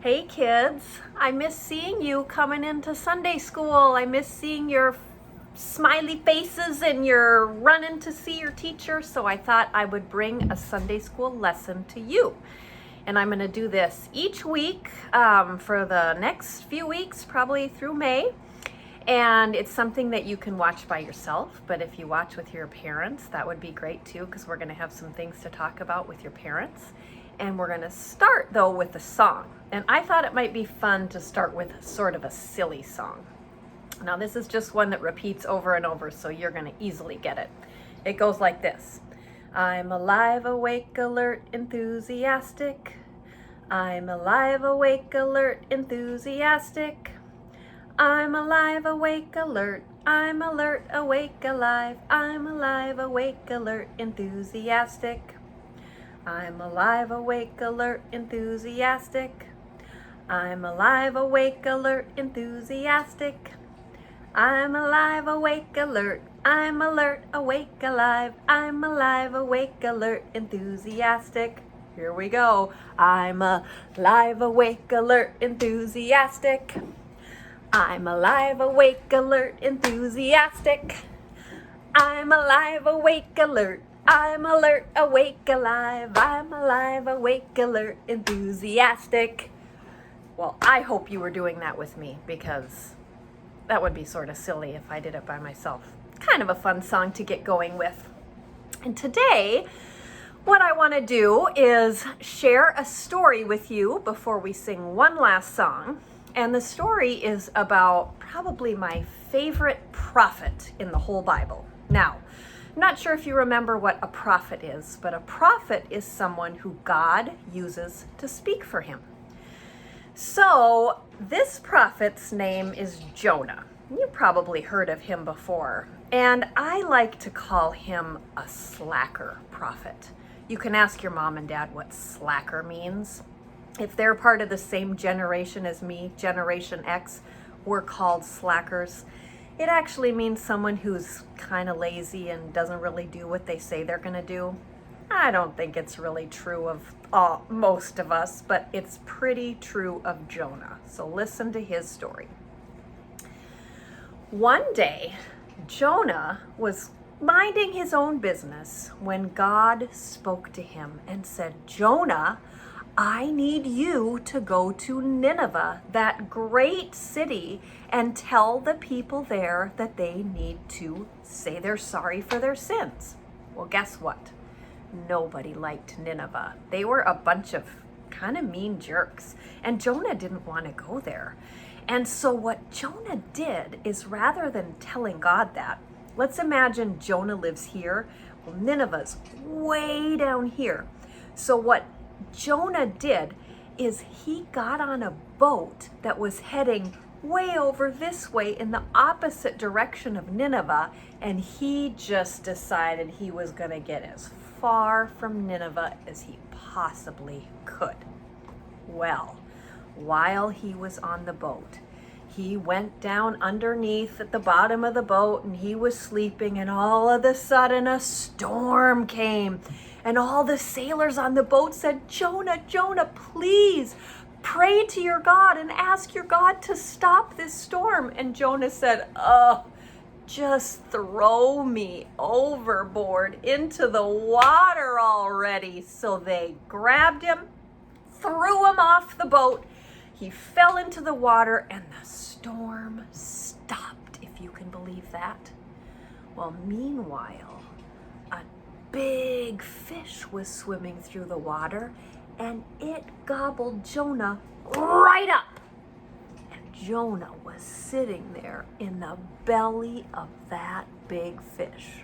Hey kids, I miss seeing you coming into Sunday school. I miss seeing your smiley faces and you're running to see your teacher. So I thought I would bring a Sunday school lesson to you. And I'm going to do this each week for the next few weeks, probably through May. And it's something that you can watch by yourself, but if you watch with your parents, that would be great too, because we're going to have some things to talk about with your parents. And we're going to start though with a song. And I thought it might be fun to start with sort of a silly song. Now this is just one that repeats over and over, so you're going to easily get it. It goes like this. I'm alive, awake, alert, enthusiastic. I'm alive, awake, alert, enthusiastic. I'm alive, awake, alert. I'm alert, awake, alive. I'm alive, awake, alert, enthusiastic. I'm alive, awake, alert, enthusiastic. I'm alive, awake, alert, enthusiastic. I'm alive, awake, alert. I'm alert, awake, alive. I'm alive, awake, alert, enthusiastic. Here we go. I'm alive, awake, alert, enthusiastic. I'm alive, awake, alert, enthusiastic. I'm alive, awake, alert. I'm alert, awake, alive. I'm alive, awake, alert, enthusiastic. Well, I hope you were doing that with me, because that would be sort of silly if I did it by myself. Kind of a fun song to get going with. And today, what I want to do is share a story with you before we sing one last song. And the story is about probably my favorite prophet in the whole Bible. Now, I'm not sure if you remember what a prophet is, but a prophet is someone who God uses to speak for him. So this prophet's name is Jonah. You probably heard of him before, and I like to call him a slacker prophet. You can ask your mom and dad what slacker means. If they're part of the same generation as me, Generation X, we're called slackers. It actually means someone who's kind of lazy and doesn't really do what they say they're going to do. I don't think it's really true of most of us, but it's pretty true of Jonah. So listen to his story. One day, Jonah was minding his own business when God spoke to him and said, Jonah, I need you to go to Nineveh, that great city, and tell the people there that they need to say they're sorry for their sins. Well, guess what? Nobody liked Nineveh. They were a bunch of kind of mean jerks, and Jonah didn't want to go there. And so what Jonah did is, rather than telling God that, let's imagine Jonah lives here. Well, Nineveh's way down here. So what Jonah did is he got on a boat that was heading way over this way in the opposite direction of Nineveh, and he just decided he was going to get as far from Nineveh as he possibly could. Well, while he was on the boat, he went down underneath at the bottom of the boat and he was sleeping, and all of a sudden a storm came. And all the sailors on the boat said, Jonah, Jonah, please pray to your God and ask your God to stop this storm. And Jonah said, just throw me overboard into the water already. So they grabbed him, threw him off the boat. He fell into the water and the storm stopped, if you can believe that. Well, meanwhile, a big fish was swimming through the water, and it gobbled Jonah right up. And Jonah was sitting there in the belly of that big fish.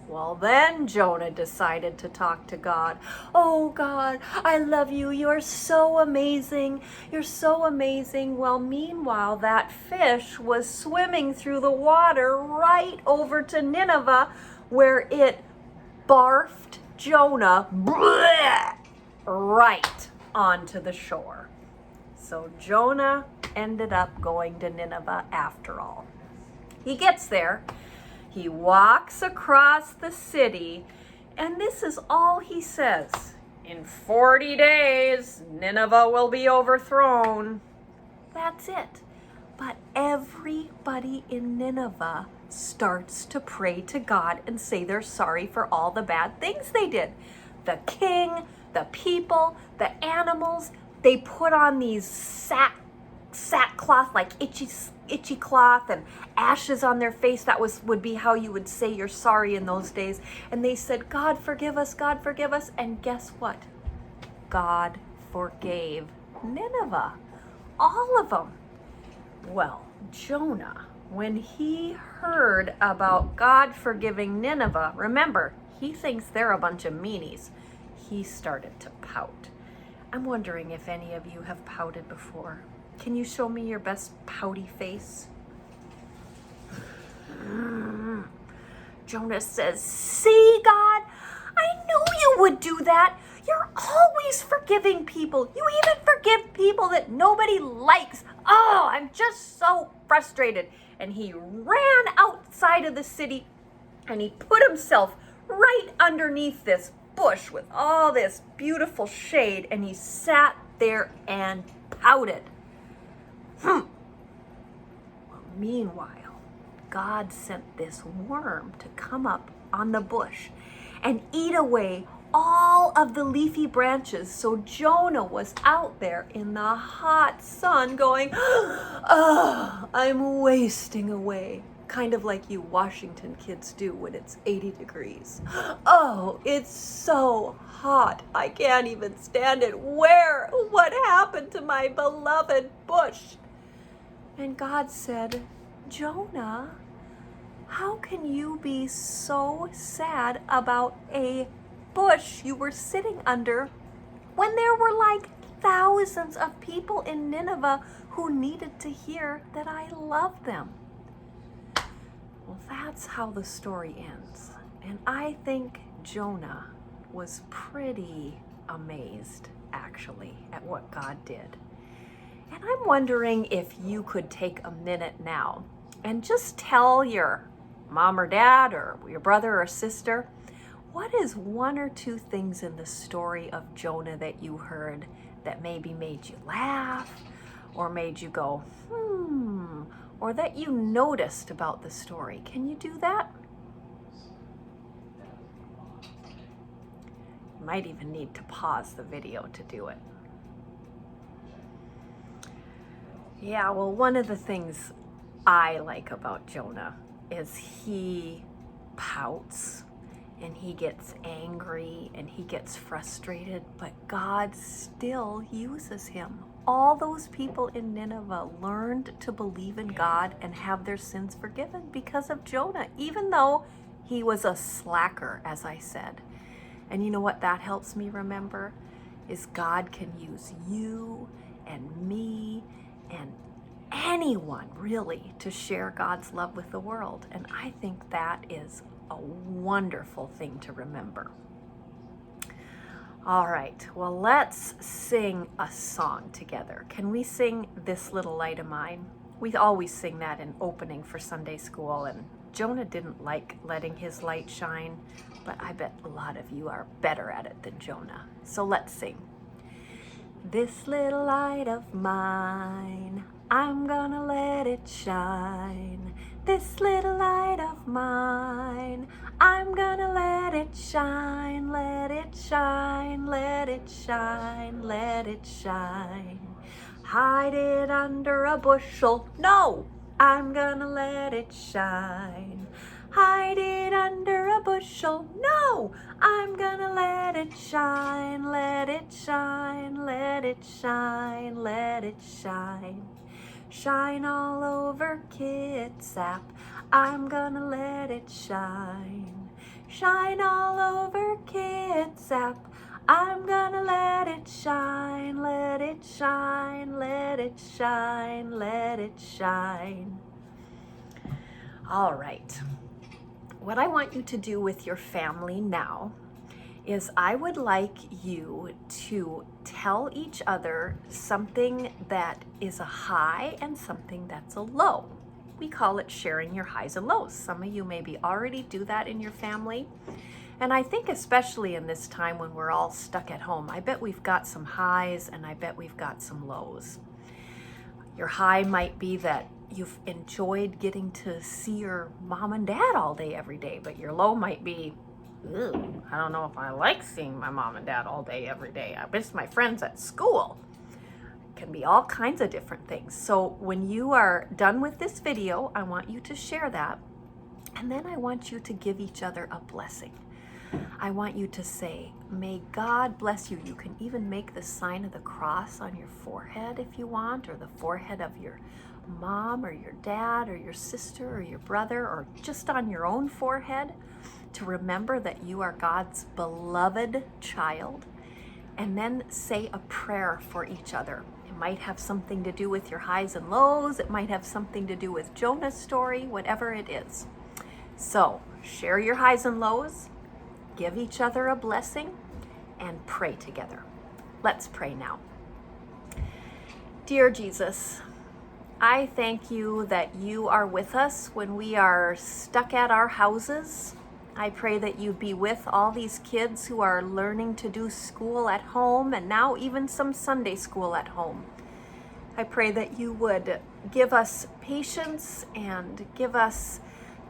Well, then Jonah decided to talk to God. Oh, God, I love you. You're so amazing. You're so amazing. Well, meanwhile, that fish was swimming through the water right over to Nineveh, where it barfed Jonah right onto the shore. So Jonah ended up going to Nineveh after all. He gets there. He walks across the city, and this is all he says In 40 days, Nineveh will be overthrown. That's it. But everybody in Nineveh starts to pray to God and say they're sorry for all the bad things they did. The king, the people, the animals, they put on these sackcloth, like itchy cloth, and ashes on their face. That would be how you would say you're sorry in those days. And they said, God forgive us, God forgive us. And guess what? God forgave Nineveh, all of them. Well, Jonah, when he heard about God forgiving Nineveh, remember, he thinks they're a bunch of meanies. He started to pout. I'm wondering if any of you have pouted before. Can you show me your best pouty face? Jonah says, see, God, I knew you would do that. You're always forgiving people. You even forgive people that nobody likes. Oh, I'm just so frustrated. And he ran outside of the city and he put himself right underneath this bush with all this beautiful shade, and he sat there and pouted. Well, meanwhile, God sent this worm to come up on the bush and eat away all of the leafy branches. So Jonah was out there in the hot sun going, oh, I'm wasting away. Kind of like you Washington kids do when it's 80 degrees. Oh, it's so hot. I can't even stand it. What happened to my beloved bush? And God said, Jonah, how can you be so sad about a bush you were sitting under when there were like thousands of people in Nineveh who needed to hear that I love them? Well, that's how the story ends. And I think Jonah was pretty amazed, actually, at what God did. And I'm wondering if you could take a minute now and just tell your mom or dad or your brother or sister, what is one or two things in the story of Jonah that you heard that maybe made you laugh or made you go, or that you noticed about the story? Can you do that? You might even need to pause the video to do it. Yeah, well, one of the things I like about Jonah is he pouts and he gets angry and he gets frustrated, but God still uses him. All those people in Nineveh learned to believe in God and have their sins forgiven because of Jonah, even though he was a slacker, as I said. And you know what that helps me remember? Is God can use you and me and anyone really to share God's love with the world. And I think that is a wonderful thing to remember. All right, well, let's sing a song together. Can we sing This Little Light of Mine? We always sing that in opening for Sunday school, and Jonah didn't like letting his light shine, but I bet a lot of you are better at it than Jonah. So let's sing. This little light of mine, I'm gonna let it shine. This little light of mine, I'm gonna let it shine, let it shine, let it shine, let it shine. Hide it under a bushel, no, I'm gonna let it shine. Hide it under a bushel, no, I'm gonna let it shine, let it shine, let it shine, let it shine. Shine all over Kitsap, I'm gonna let it shine. Shine all over Kitsap, I'm gonna let it shine, let it shine, let it shine, let it shine. All right. What I want you to do with your family now is I would like you to tell each other something that is a high and something that's a low. We call it sharing your highs and lows. Some of you maybe already do that in your family. And I think especially in this time when we're all stuck at home, I bet we've got some highs and I bet we've got some lows. Your high might be that you've enjoyed getting to see your mom and dad all day, every day, but your low might be, "Ew, I don't know if I like seeing my mom and dad all day, every day. I miss my friends at school." It can be all kinds of different things. So when you are done with this video, I want you to share that. And then I want you to give each other a blessing. I want you to say, "May God bless you." You can even make the sign of the cross on your forehead if you want, or the forehead of your mom or your dad or your sister or your brother, or just on your own forehead, to remember that you are God's beloved child. And then say a prayer for each other. It might have something to do with your highs and lows. It might have something to do with Jonah's story, whatever it is. So share your highs and lows, give each other a blessing, and pray together. Let's pray now. Dear Jesus, I thank you that you are with us when we are stuck at our houses. I pray that you be with all these kids who are learning to do school at home, and now even some Sunday school at home. I pray that you would give us patience and give us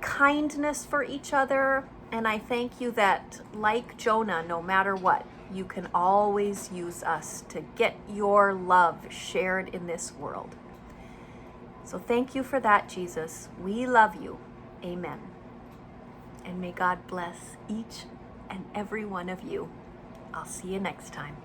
kindness for each other. And I thank you that, like Jonah, no matter what, you can always use us to get your love shared in this world. So thank you for that, Jesus. We love you. Amen. And may God bless each and every one of you. I'll see you next time.